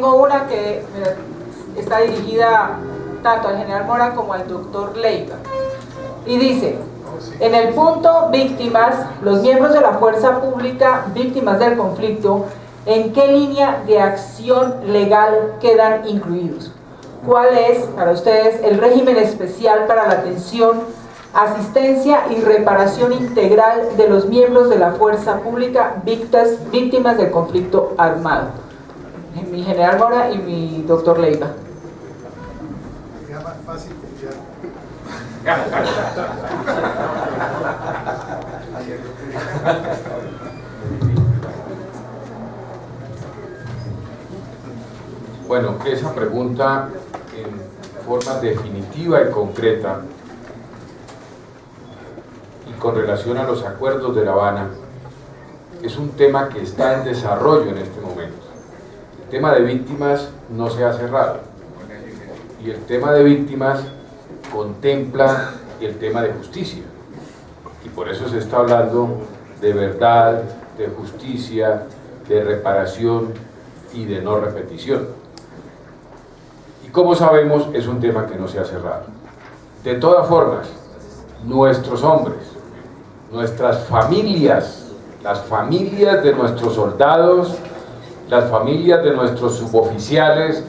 tengo una que está dirigida tanto al general Mora como al doctor Leiva. Y dice, en el punto víctimas, los miembros de la fuerza pública víctimas del conflicto, ¿en qué línea de acción legal quedan incluidos? ¿Cuál es, para ustedes, el régimen especial para la atención, asistencia y reparación integral de los miembros de la fuerza pública víctimas del conflicto armado? Mi general Mora y mi doctor Leiva. Ya más fácil copiar. Bueno, esa pregunta en forma definitiva y concreta y con relación a los acuerdos de La Habana es un tema que está en desarrollo en este momento. El tema de víctimas no se ha cerrado y el tema de víctimas contempla el tema de justicia y por eso se está hablando de verdad, de justicia, de reparación y de no repetición. Y como sabemos, es un tema que no se ha cerrado. De todas formas, nuestros hombres, nuestras familias, las familias de nuestros soldados, las familias de nuestros suboficiales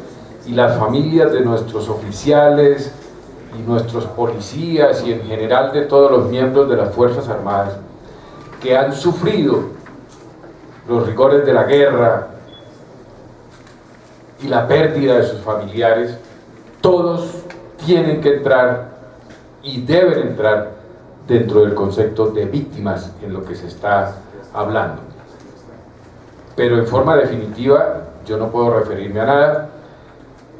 y las familias de nuestros oficiales y nuestros policías y en general de todos los miembros de las Fuerzas Armadas que han sufrido los rigores de la guerra y la pérdida de sus familiares, todos tienen que entrar y deben entrar dentro del concepto de víctimas en lo que se está hablando. Pero en forma definitiva yo no puedo referirme a nada,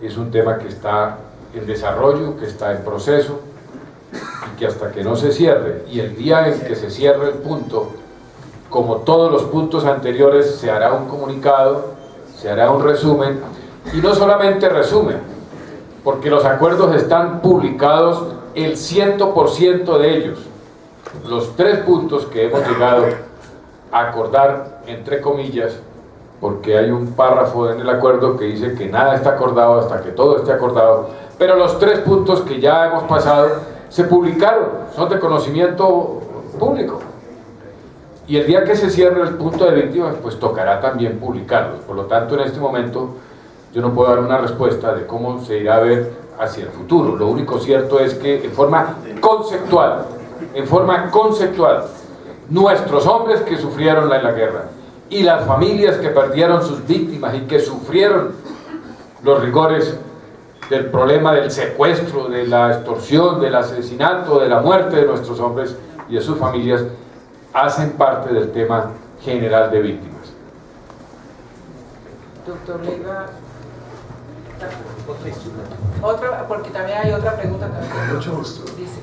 es un tema que está en desarrollo, que está en proceso y que hasta que no se cierre y el día en que se cierre el punto, como todos los puntos anteriores, se hará un comunicado, se hará un resumen y no solamente resumen, porque los acuerdos están publicados el 100% de ellos, los 3 puntos que hemos llegado a acordar, entre comillas, porque hay un párrafo en el acuerdo que dice que nada está acordado hasta que todo esté acordado, pero los 3 puntos que ya hemos pasado se publicaron, son de conocimiento público. Y el día que se cierre el punto de víctimas, pues tocará también publicarlos. Por lo tanto, en este momento yo no puedo dar una respuesta de cómo se irá a ver hacia el futuro. Lo único cierto es que en forma conceptual, nuestros hombres que sufrieron en la guerra y las familias que perdieron sus víctimas y que sufrieron los rigores del problema del secuestro, de la extorsión, del asesinato, de la muerte de nuestros hombres y de sus familias, hacen parte del tema general de víctimas. Doctor Leiva, otra, porque también hay otra pregunta también. Mucho gusto. Dice,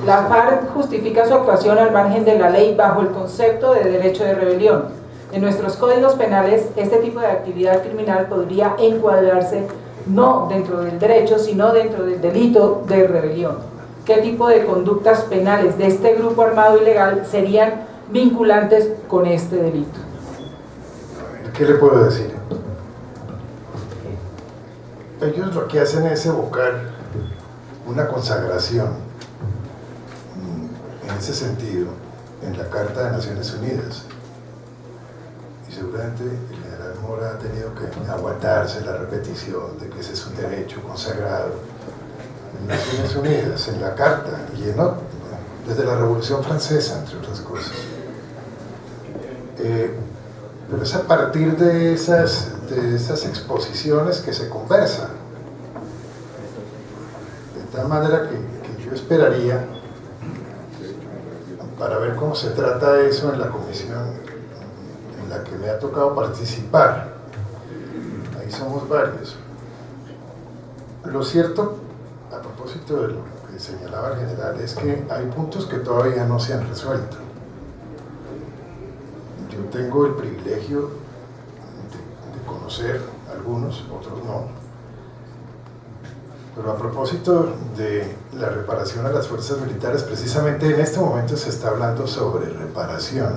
la FARC justifica su actuación al margen de la ley bajo el concepto de derecho de rebelión. En nuestros códigos penales, este tipo de actividad criminal podría encuadrarse no dentro del derecho, sino dentro del delito de rebelión. ¿Qué tipo de conductas penales de este grupo armado ilegal serían vinculantes con este delito? ¿Qué le puedo decir? Ellos lo que hacen es evocar una consagración en ese sentido en la Carta de Naciones Unidas. Y seguramente el general Mora ha tenido que aguantarse la repetición de que ese es un derecho consagrado en Naciones Unidas, en la Carta y en otro, desde la Revolución Francesa, entre otras cosas. Pero es a partir de esas exposiciones que se conversa. De tal manera que yo esperaría, para ver cómo se trata eso en la comisión en la que me ha tocado participar, ahí somos varios. Lo cierto, a propósito de lo que señalaba el general, es que hay puntos que todavía no se han resuelto. Yo tengo el privilegio de conocer algunos, otros no. Pero a propósito de la reparación a las fuerzas militares, precisamente en este momento se está hablando sobre reparación.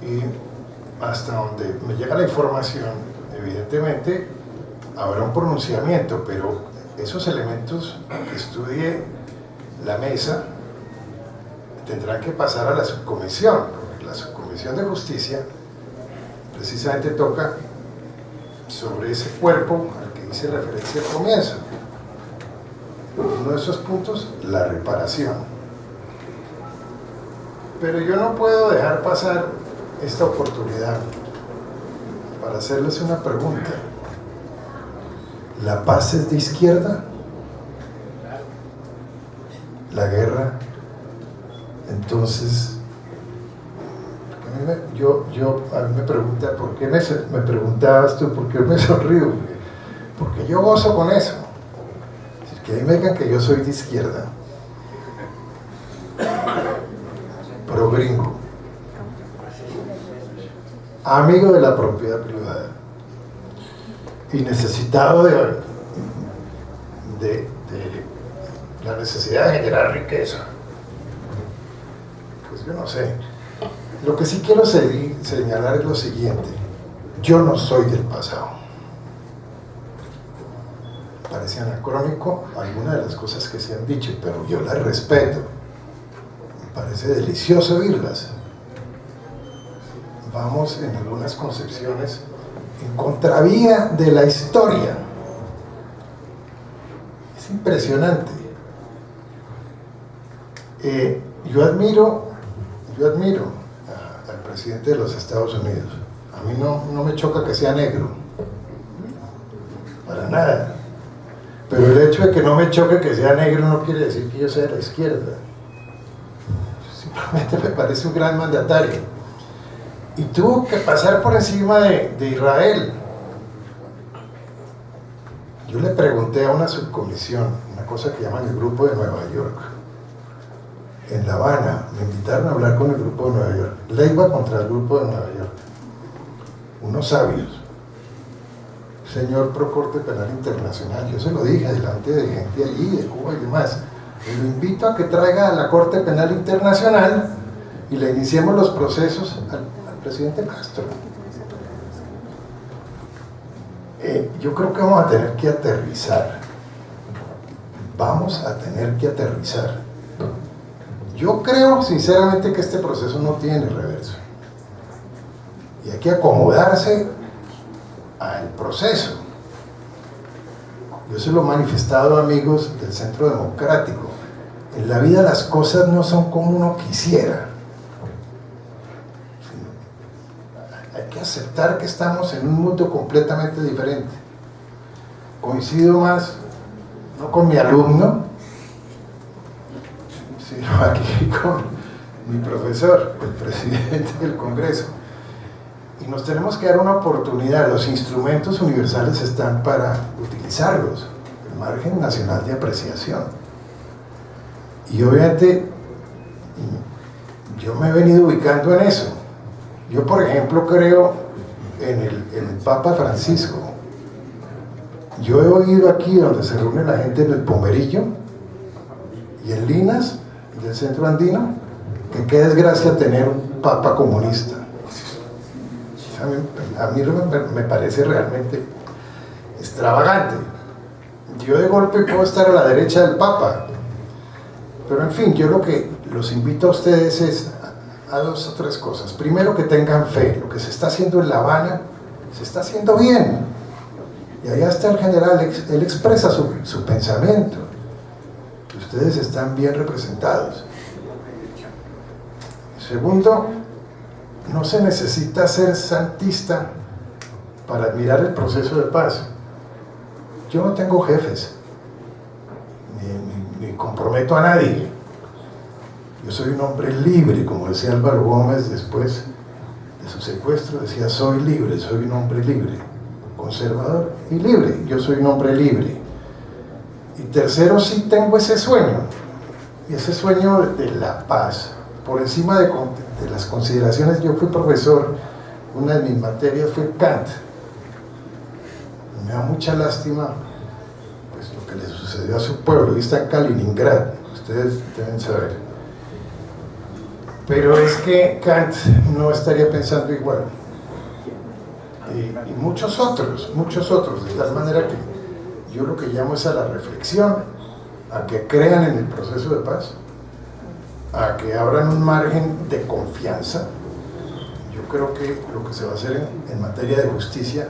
Y hasta donde me llega la información, evidentemente habrá un pronunciamiento, pero esos elementos que estudie la mesa tendrán que pasar a la subcomisión, porque la subcomisión de justicia precisamente toca sobre ese cuerpo al que hice referencia al comienzo. Uno de esos puntos, la reparación. Pero yo no puedo dejar pasar esta oportunidad para hacerles una pregunta. ¿La paz es de izquierda? ¿La guerra? Entonces, a mí me pregunta, ¿por qué me preguntabas tú? ¿Por qué me sonrío? Porque yo gozo con eso. Que a mí me digan que yo soy de izquierda, pro gringo, amigo de la propiedad privada y necesitado de la necesidad de generar riqueza, pues yo no sé. Lo que sí quiero señalar es lo siguiente: yo no soy del pasado. Parece anacrónico algunas de las cosas que se han dicho, pero yo las respeto. Me parece delicioso oírlas. Vamos en algunas concepciones en contravía de la historia. Es impresionante. Yo admiro al presidente de los Estados Unidos. A mí no me choca que sea negro, para nada. Pero el hecho de que no me choque que sea negro no quiere decir que yo sea de la izquierda. Simplemente me parece un gran mandatario. Y tuvo que pasar por encima de Israel. Yo le pregunté a una subcomisión, una cosa que llaman el Grupo de Nueva York. En La Habana me invitaron a hablar con el Grupo de Nueva York. Leiva contra el Grupo de Nueva York. Unos sabios. Señor Pro Corte Penal Internacional, yo se lo dije delante de gente allí, de Cuba y demás, y lo invito a que traiga a la Corte Penal Internacional y le iniciemos los procesos al presidente Castro. Yo creo que vamos a tener que aterrizar. Vamos a tener que aterrizar. Yo creo sinceramente que este proceso no tiene reverso. Y hay que acomodarse al proceso. Yo se lo he manifestado a amigos del Centro Democrático. En la vida las cosas no son como uno quisiera. Hay que aceptar que estamos en un mundo completamente diferente. Coincido más, no con mi alumno, sino aquí con mi profesor, el presidente del Congreso. Y nos tenemos que dar una oportunidad. Los instrumentos universales están para utilizarlos, el margen nacional de apreciación. Y obviamente yo me he venido ubicando en eso. Yo, por ejemplo, creo en el Papa Francisco. Yo he oído aquí donde se reúne la gente en el Pomerillo y en Linas, del Centro Andino, que qué desgracia tener un Papa comunista. A mí me parece realmente extravagante. Yo de golpe puedo estar a la derecha del Papa, pero en fin, yo lo que los invito a ustedes es a dos o tres cosas. Primero, que tengan fe. Lo que se está haciendo en La Habana se está haciendo bien, y allá está el general, él expresa su pensamiento. Ustedes están bien representados. Segundo, no se necesita ser santista para admirar el proceso de paz. Yo no tengo jefes, ni comprometo a nadie. Yo soy un hombre libre, como decía Álvaro Gómez después de su secuestro, decía: soy libre, soy un hombre libre, conservador y libre. Yo soy un hombre libre. Y tercero, sí tengo ese sueño, y ese sueño de la paz, por encima de las consideraciones. Yo fui profesor, una de mis materias fue Kant. Me da mucha lástima pues lo que le sucedió a su pueblo, y está en Kaliningrad, ustedes deben saber. Pero es que Kant no estaría pensando igual. y muchos otros, de tal manera que yo lo que llamo es a la reflexión, a que crean en el proceso de paz, a que abran un margen de confianza. Yo creo que lo que se va a hacer en materia de justicia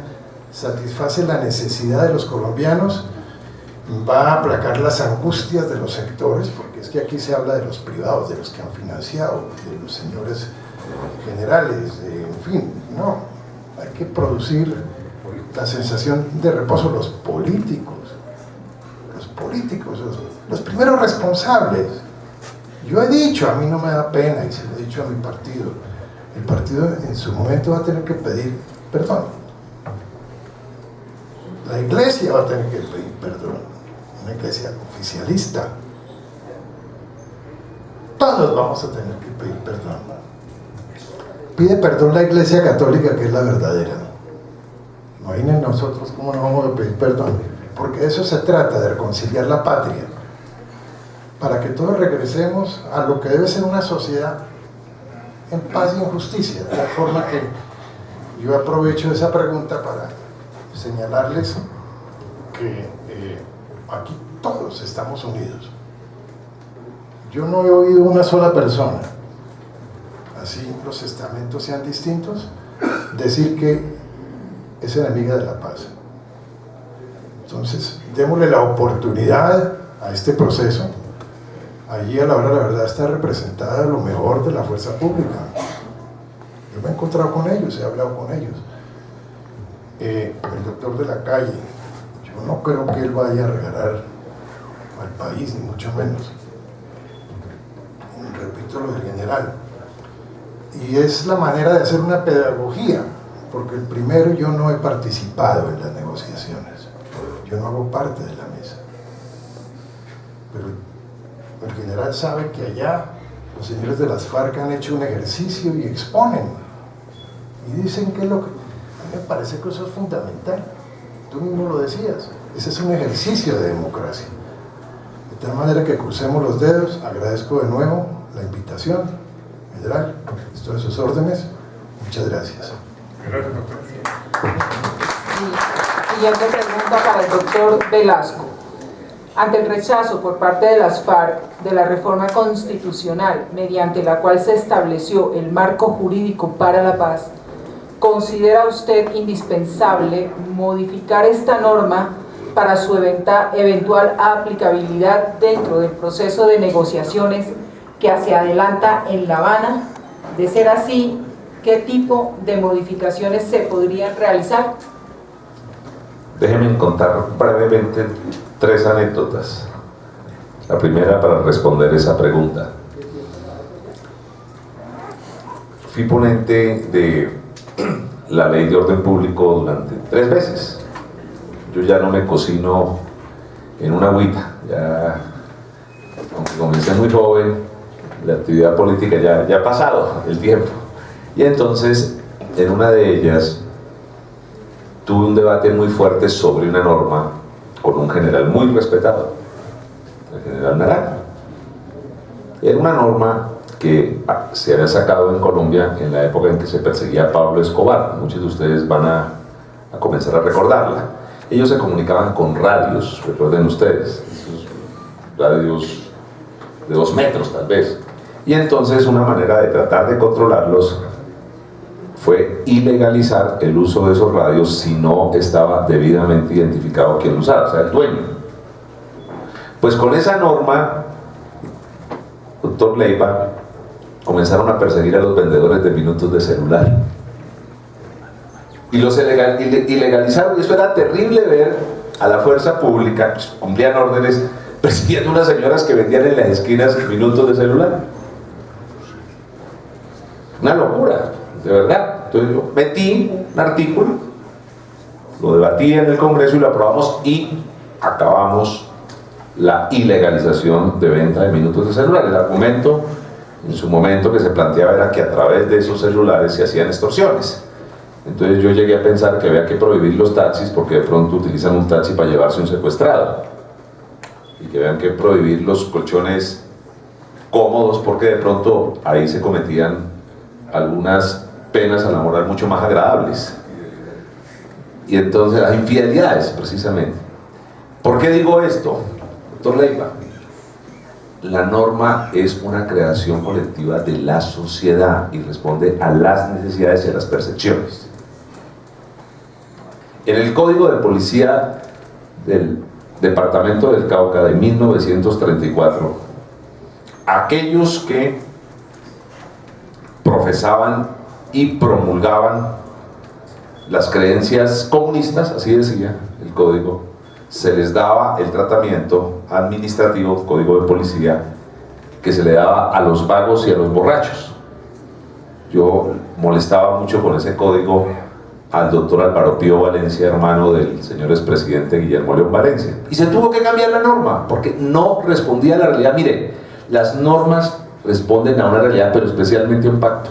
satisface la necesidad de los colombianos, va a aplacar las angustias de los sectores, porque es que aquí se habla de los privados, de los que han financiado, de los señores generales, en fin, no, hay que producir la sensación de reposo. Los políticos, los primeros responsables. Yo he dicho, a mí no me da pena, y se lo he dicho a mi partido, el partido en su momento va a tener que pedir perdón, la iglesia va a tener que pedir perdón, una iglesia oficialista, todos vamos a tener que pedir perdón. Pide perdón la iglesia católica, que es la verdadera. Imaginen nosotros cómo no vamos a pedir perdón, porque de eso se trata, de reconciliar la patria, para que todos regresemos a lo que debe ser una sociedad en paz y en justicia. De tal forma que yo aprovecho esa pregunta para señalarles que aquí todos estamos unidos. Yo no he oído una sola persona, así los estamentos sean distintos, decir que es enemiga de la paz. Entonces, démosle la oportunidad a este proceso. Allí, a la hora de la verdad, está representada lo mejor de la fuerza pública. Yo me he encontrado con ellos, he hablado con ellos. El doctor de la calle, yo no creo que él vaya a regalar al país, ni mucho menos. Repito lo del general. Y es la manera de hacer una pedagogía, porque el primero, yo no he participado en las negociaciones, yo no hago parte de la mesa, pero el general sabe que allá los señores de las FARC han hecho un ejercicio y exponen y dicen que es lo que a mí me parece que eso es fundamental. Tú mismo lo decías, ese es un ejercicio de democracia, de tal manera que crucemos los dedos. Agradezco de nuevo la invitación, general, estoy a sus órdenes, muchas gracias. Gracias, doctor. Siguiente pregunta para el doctor Velasco. Ante el rechazo por parte de las FARC de la reforma constitucional mediante la cual se estableció el marco jurídico para la paz, ¿considera usted indispensable modificar esta norma para su eventual aplicabilidad dentro del proceso de negociaciones que se adelanta en La Habana? De ser así, ¿qué tipo de modificaciones se podrían realizar? Déjenme contar brevemente 3 anécdotas. La primera, para responder esa pregunta. Fui ponente de la ley de orden público durante 3 veces. Yo ya no me cocino en una agüita, ya, aunque comencé muy joven, la actividad política ya ha pasado el tiempo. Y entonces, en una de ellas, tuve un debate muy fuerte sobre una norma con un general muy respetado, el general Naranjo. Era una norma que se había sacado en Colombia en la época en que se perseguía a Pablo Escobar. Muchos de ustedes van a comenzar a recordarla. Ellos se comunicaban con radios, recuerden ustedes, esos radios de 2 metros tal vez. Y entonces una manera de tratar de controlarlos fue ilegalizar el uso de esos radios si no estaba debidamente identificado quién lo usaba, o sea, el dueño. Pues con esa norma, doctor Leiva, comenzaron a perseguir a los vendedores de minutos de celular. Y los ilegalizaron, y eso era terrible ver a la fuerza pública, pues, cumplían órdenes, persiguiendo unas señoras que vendían en las esquinas minutos de celular. Una locura, de verdad. Entonces yo metí un artículo, lo debatí en el Congreso y lo aprobamos y acabamos la ilegalización de venta de minutos de celular. El argumento en su momento que se planteaba era que a través de esos celulares se hacían extorsiones. Entonces yo llegué a pensar que había que prohibir los taxis porque de pronto utilizan un taxi para llevarse un secuestrado, y que habían que prohibir los colchones cómodos porque de pronto ahí se cometían algunas penas a la moral mucho más agradables. Y entonces, las infidelidades, precisamente. ¿Por qué digo esto, doctor Leiva? La norma es una creación colectiva de la sociedad y responde a las necesidades y a las percepciones. En el Código de Policía del Departamento del Cauca de 1934, aquellos que profesaban y promulgaban las creencias comunistas, así decía el código, se les daba el tratamiento administrativo, código de policía, que se le daba a los vagos y a los borrachos. Yo molestaba mucho con ese código al doctor Álvaro Pío Valencia, hermano del señor expresidente Guillermo León Valencia. Y se tuvo que cambiar la norma, porque no respondía a la realidad. Mire, las normas responden a una realidad, pero especialmente a un pacto.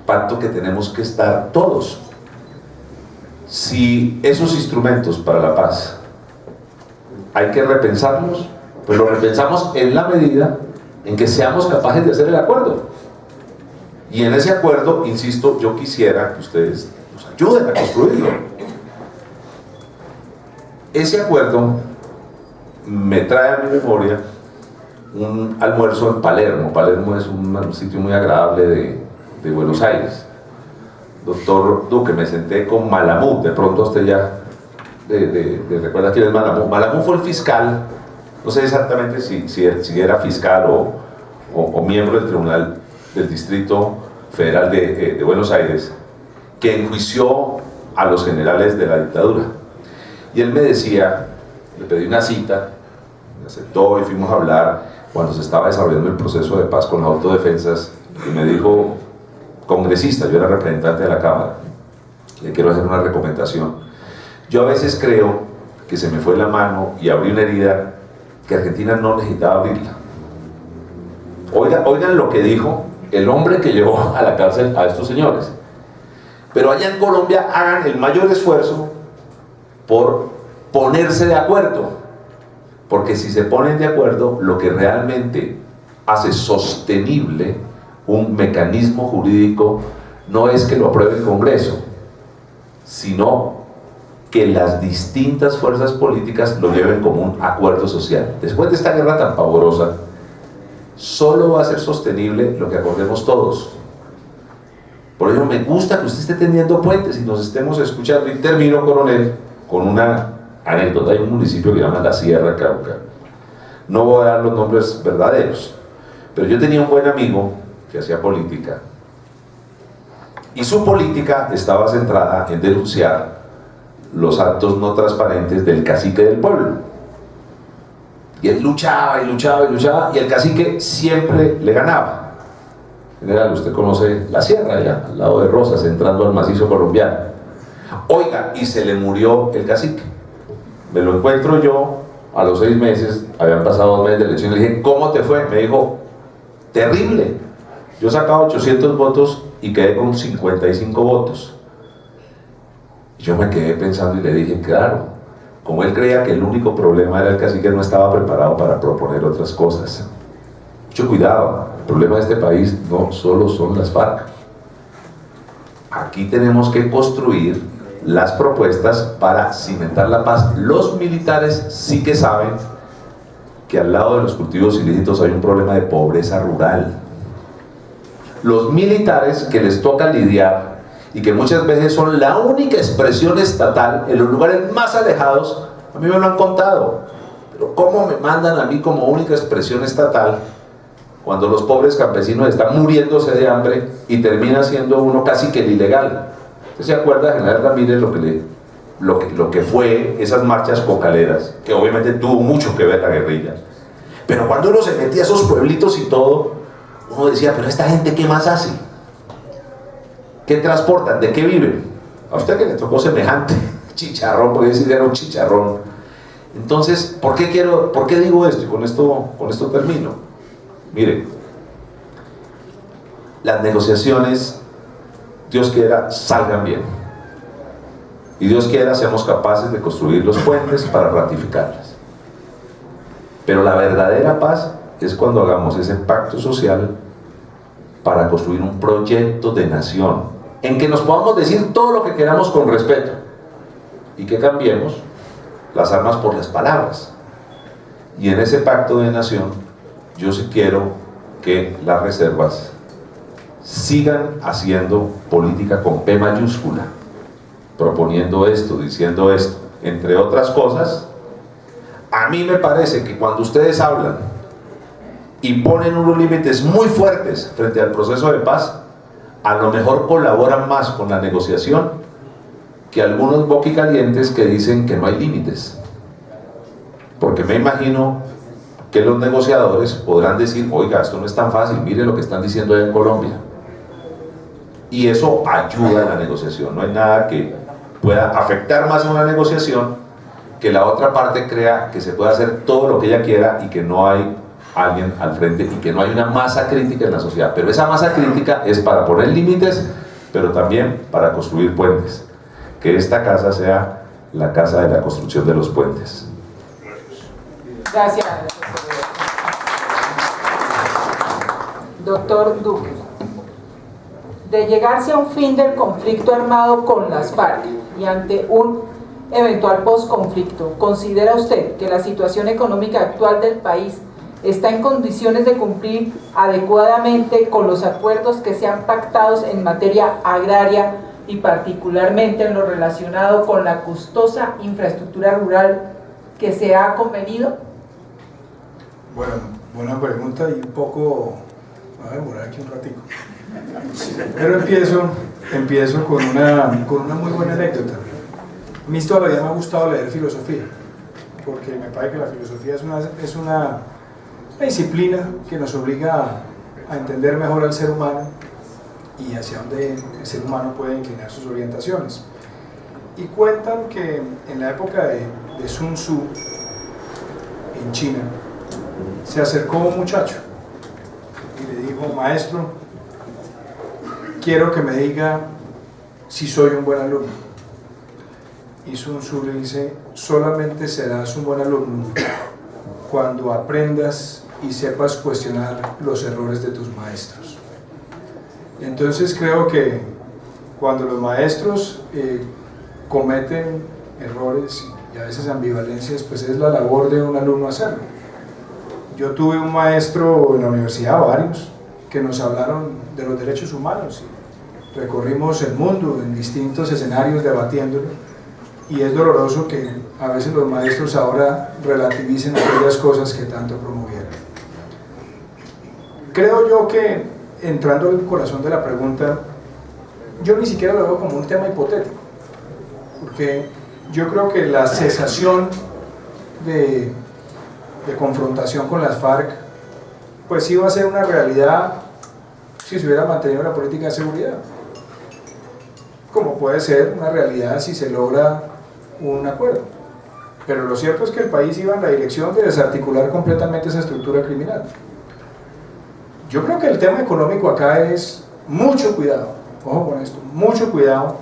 Pacto que tenemos que estar todos. Si esos instrumentos para la paz hay que repensarlos, pues lo repensamos en la medida en que seamos capaces de hacer el acuerdo. Y en ese acuerdo, insisto, yo quisiera que ustedes nos ayuden a construirlo. Ese acuerdo me trae a mi memoria un almuerzo en Palermo. Palermo es un sitio muy agradable de Buenos Aires. Doctor Duque, me senté con Malamud, de pronto usted ya recuerda quién es Malamud. Malamud fue el fiscal, no sé exactamente si era fiscal o miembro del Tribunal del Distrito Federal de Buenos Aires, que enjuició a los generales de la dictadura. Y él me decía, le pedí una cita, me aceptó y fuimos a hablar cuando se estaba desarrollando el proceso de paz con las autodefensas, y me dijo: congresista, yo era representante de la Cámara, le quiero hacer una recomendación. Yo a veces creo que se me fue la mano y abrí una herida que Argentina no necesitaba abrirla. Oigan lo que dijo el hombre que llevó a la cárcel a estos señores. Pero allá en Colombia hagan el mayor esfuerzo por ponerse de acuerdo, porque si se ponen de acuerdo, lo que realmente hace sostenible un mecanismo jurídico no es que lo apruebe el Congreso, sino que las distintas fuerzas políticas lo lleven como un acuerdo social. Después de esta guerra tan pavorosa, solo va a ser sostenible lo que acordemos todos. Por ello me gusta que usted esté tendiendo puentes y nos estemos escuchando. Y termino, coronel, con una anécdota. Hay un municipio que llama La Sierra Cauca. No voy a dar los nombres verdaderos, pero yo tenía un buen amigo que hacía política, y su política estaba centrada en denunciar los actos no transparentes del cacique del pueblo. Y él luchaba y luchaba y luchaba, y el cacique siempre le ganaba. En general, usted conoce La Sierra, allá al lado de Rosas, entrando al macizo colombiano. Oiga, y se le murió el cacique. Me lo encuentro yo a los 6 meses, habían pasado 2 meses de elección. Le dije: ¿cómo te fue? Me dijo: terrible. Yo sacaba 800 votos y quedé con 55 votos. Y yo me quedé pensando y le dije: claro, como él creía que el único problema era el cacique, no estaba preparado para proponer otras cosas. Mucho cuidado, el problema de este país no solo son las FARC. Aquí tenemos que construir las propuestas para cimentar la paz. Los militares sí que saben que al lado de los cultivos ilícitos hay un problema de pobreza rural. Los militares que les toca lidiar y que muchas veces son la única expresión estatal en los lugares más alejados, a mí me lo han contado. Pero ¿cómo me mandan a mí como única expresión estatal cuando los pobres campesinos están muriéndose de hambre y termina siendo uno casi que el ilegal? ¿Usted se acuerda, general Ramírez, lo que fue esas marchas cocaleras, que obviamente tuvo mucho que ver la guerrilla? Pero cuando uno se metía a esos pueblitos y todo, uno decía: pero esta gente, ¿qué más hace? ¿Qué transportan? ¿De qué viven? A usted que le tocó semejante chicharrón, porque decir era un chicharrón. Entonces, ¿por qué digo esto? Y con esto termino. Miren, las negociaciones, Dios quiera, salgan bien. Y Dios quiera, seamos capaces de construir los puentes para ratificarlas. Pero la verdadera paz es cuando hagamos ese pacto social para construir un proyecto de nación, en que nos podamos decir todo lo que queramos con respeto, y que cambiemos las armas por las palabras. Y en ese pacto de nación, yo sí quiero que las reservas sigan haciendo política con P mayúscula, proponiendo esto, diciendo esto, entre otras cosas. A mí me parece que cuando ustedes hablan y ponen unos límites muy fuertes frente al proceso de paz, a lo mejor colaboran más con la negociación que algunos boquicalientes que dicen que no hay límites. Porque me imagino que los negociadores podrán decir, oiga, esto no es tan fácil, mire lo que están diciendo allá en Colombia. Y eso ayuda a la negociación. No hay nada que pueda afectar más a una negociación que la otra parte crea que se puede hacer todo lo que ella quiera y que no hay alguien al frente y que no hay una masa crítica en la sociedad. Pero esa masa crítica es para poner límites, pero también para construir puentes. Que esta casa sea la casa de la construcción de los puentes. Gracias. Doctor Duque, de llegarse a un fin del conflicto armado con las FARC y ante un eventual posconflicto, ¿considera usted que la situación económica actual del país está en condiciones de cumplir adecuadamente con los acuerdos que se han pactado en materia agraria y particularmente en lo relacionado con la costosa infraestructura rural que se ha convenido? Bueno, buena pregunta y un poco, va a demorar aquí un ratico, pero empiezo con una muy buena anécdota. A mí todavía me ha gustado leer filosofía, porque me parece que la filosofía es una disciplina que nos obliga a entender mejor al ser humano y hacia dónde el ser humano puede inclinar sus orientaciones. Y cuentan que en la época de Sun Tzu, en China, se acercó un muchacho y le dijo, maestro, quiero que me diga si soy un buen alumno. Y Sun Tzu le dice, solamente serás un buen alumno cuando aprendas y sepas cuestionar los errores de tus maestros. Entonces creo que cuando los maestros cometen errores y a veces ambivalencias, pues es la labor de un alumno hacerlo. Yo tuve un maestro en la universidad, varios, que nos hablaron de los derechos humanos y recorrimos el mundo en distintos escenarios debatiéndolo, y es doloroso que a veces los maestros ahora relativicen aquellas cosas que tanto promovieron. Creo yo que, entrando al corazón de la pregunta, yo ni siquiera lo veo como un tema hipotético, porque yo creo que la cesación de confrontación con las FARC pues iba a ser una realidad si se hubiera mantenido la política de seguridad, como puede ser una realidad si se logra un acuerdo. Pero lo cierto es que el país iba en la dirección de desarticular completamente esa estructura criminal. Yo creo que el tema económico acá es mucho cuidado, ojo con esto, mucho cuidado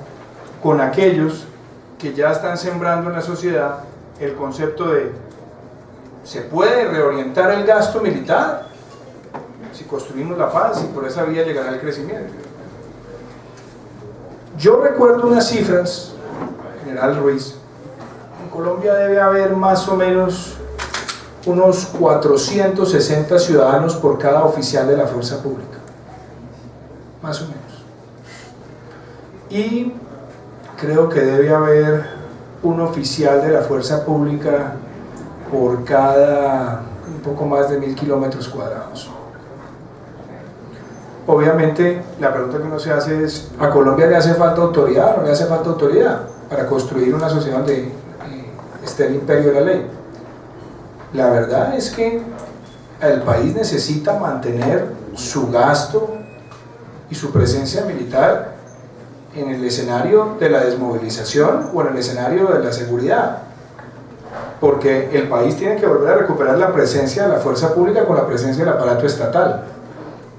con aquellos que ya están sembrando en la sociedad el concepto de ¿se puede reorientar el gasto militar si construimos la paz y por esa vía llegará el crecimiento? Yo recuerdo unas cifras, general Ruiz, en Colombia debe haber más o menos unos 460 ciudadanos por cada oficial de la fuerza pública, más o menos. Y creo que debe haber un oficial de la fuerza pública por cada un poco más de 1000 kilómetros cuadrados. Obviamente la pregunta que uno se hace es, ¿a Colombia le hace falta autoridad o no le hace falta autoridad para construir una sociedad donde esté el imperio de la ley? La verdad es que el país necesita mantener su gasto y su presencia militar en el escenario de la desmovilización o en el escenario de la seguridad, porque el país tiene que volver a recuperar la presencia de la fuerza pública con la presencia del aparato estatal,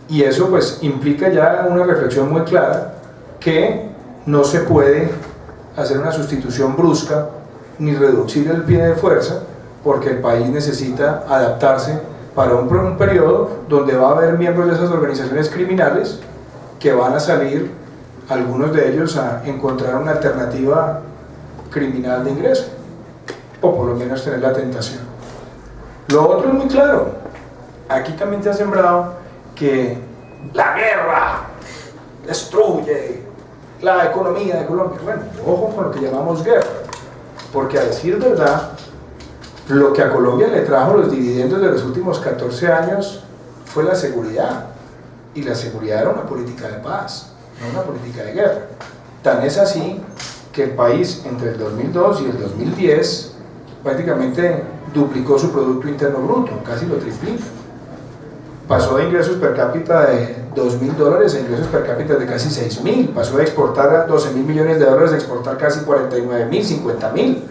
y eso pues implica ya una reflexión muy clara que no se puede hacer una sustitución brusca ni reducir el pie de fuerza, porque el país necesita adaptarse para un periodo donde va a haber miembros de esas organizaciones criminales que van a salir, algunos de ellos a encontrar una alternativa criminal de ingreso, o por lo menos tener la tentación. Lo otro es muy claro, aquí también se ha sembrado que la guerra destruye la economía de Colombia. Bueno, ojo con lo que llamamos guerra, porque a decir verdad, lo que a Colombia le trajo los dividendos de los últimos 14 años fue la seguridad, y la seguridad era una política de paz, no una política de guerra. Tan es así que el país entre el 2002 y el 2010 prácticamente duplicó su Producto Interno Bruto, casi lo triplica. Pasó de ingresos per cápita de $2.000 a ingresos per cápita de casi 6.000, pasó de exportar a $12.000 millones a exportar casi 49.000, 50.000.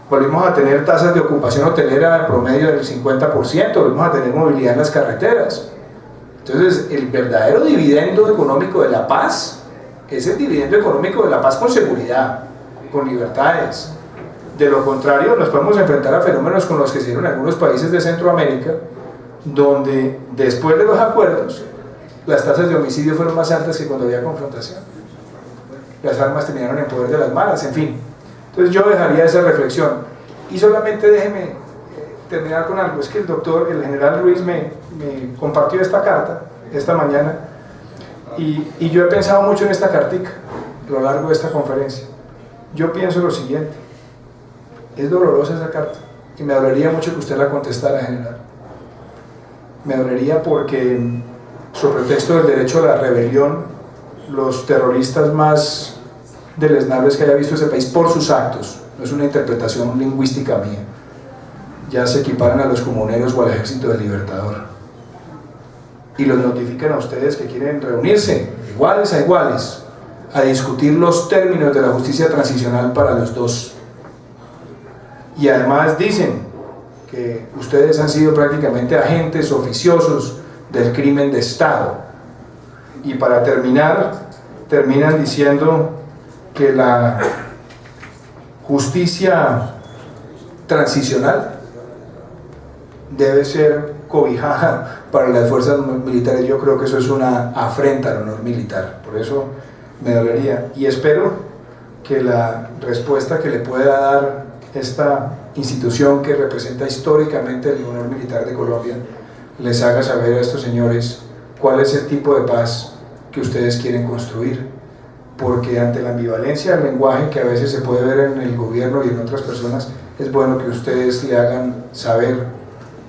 Volvimos a tener tasas de ocupación hotelera de promedio del 50%, volvimos a tener movilidad en las carreteras. Entonces, el verdadero dividendo económico de la paz es el dividendo económico de la paz con seguridad, con libertades. De lo contrario, nos podemos enfrentar a fenómenos con los que se dieron en algunos países de Centroamérica, donde después de los acuerdos, las tasas de homicidio fueron más altas que cuando había confrontación. Las armas terminaron en poder de las malas, en fin. Entonces yo dejaría esa reflexión. Y solamente déjeme terminar con algo. Es que el general Ruiz me compartió esta carta esta mañana, y yo he pensado mucho en esta cartica a lo largo de esta conferencia. Yo pienso lo siguiente: es dolorosa esa carta, y me dolería mucho que usted la contestara, general. Me dolería porque, sobre pretexto del derecho a la rebelión, los terroristas más deleznables que haya visto ese país por sus actos, no es una interpretación lingüística mía, ya se equiparan a los comuneros o al Ejército del Libertador, y los notifican a ustedes que quieren reunirse iguales a iguales a discutir los términos de la justicia transicional para los dos, y además dicen que ustedes han sido prácticamente agentes oficiosos del crimen de Estado, y para terminan diciendo que la justicia transicional debe ser cobijada para las fuerzas militares. Yo creo que eso es una afrenta al honor militar, por eso me dolería, y espero que la respuesta que le pueda dar esta institución que representa históricamente el honor militar de Colombia les haga saber a estos señores cuál es el tipo de paz que ustedes quieren construir, porque ante la ambivalencia del lenguaje que a veces se puede ver en el gobierno y en otras personas, es bueno que ustedes le hagan saber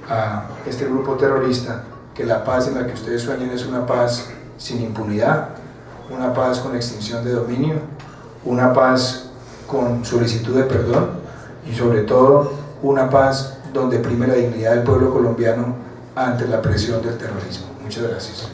a este grupo terrorista que la paz en la que ustedes sueñan es una paz sin impunidad, una paz con extinción de dominio, una paz con solicitud de perdón, y sobre todo una paz donde prime la dignidad del pueblo colombiano ante la presión del terrorismo. Muchas gracias.